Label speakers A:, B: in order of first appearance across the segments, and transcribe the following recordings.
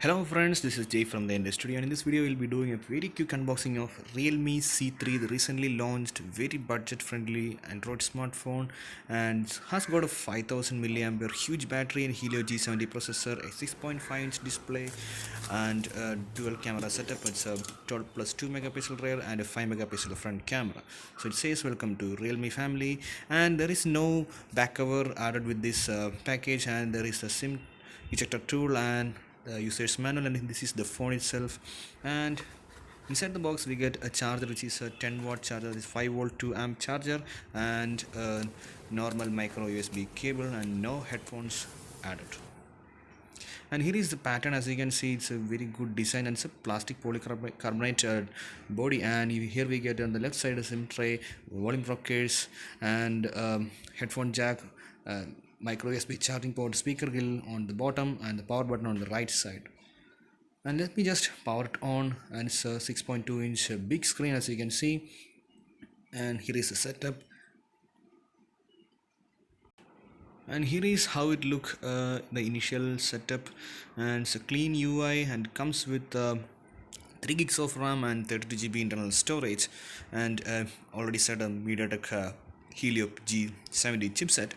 A: Hello friends, this is Jay from the industry, and in this video we'll be doing a very quick unboxing of Realme C3, the recently launched very budget friendly Android smartphone, and has got a 5000 milliampere huge battery and Helio G70 processor, a 6.5-inch display and a dual camera setup. It's a 12 plus 2 megapixel rear and a 5 megapixel front camera. So it says welcome to Realme family, and there is no back cover added with this package, and there is a SIM ejector tool and the user's manual, and this is the phone itself. And inside the box we get a charger, which is a 10-watt charger, this 5-volt 2 amp charger, and a normal micro USB cable, and no headphones added. And here is the pattern. As you can see, it's a very good design, and it's a plastic polycarbonate body. And here we get on the left side a SIM tray, volume rockers, and headphone jack, micro USB charging port, speaker grill on the bottom, and the power button on the right side. And let me just power it on, and it's a 6.2-inch big screen, as you can see. And here is the setup, and here is how it look, the initial setup. And it's a clean UI and comes with 3 gigs of RAM and 32 GB internal storage, and already set a MediaTek Helio G70 chipset.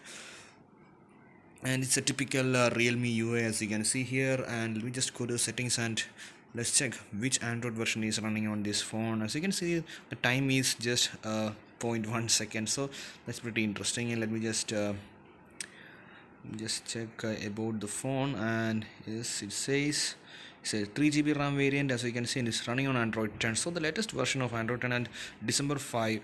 A: And it's a typical Realme UI, as you can see here. And let me just go to settings and let's check which Android version is running on this phone. As you can see, the time is just 0.1 second, so that's pretty interesting. And let me just check about the phone, and yes, it says it's a 3 GB RAM variant, as you can see, and it's running on Android 10. So the latest version of Android 10 and December 5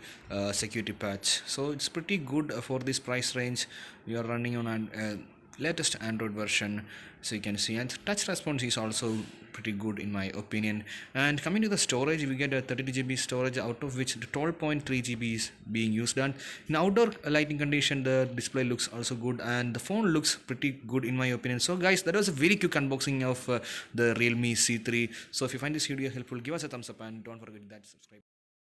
A: security patch. So it's pretty good for this price range. We are running on latest Android version, so you can see, and touch response is also pretty good in my opinion. And coming to the storage, we get a 32 GB storage, out of which the 12.3 GB is being used. And in outdoor lighting condition, the display looks also good, and the phone looks pretty good in my opinion. So guys, that was a very quick unboxing of the Realme C3. So if you find this video helpful, give us a thumbs up, and don't forget that subscribe.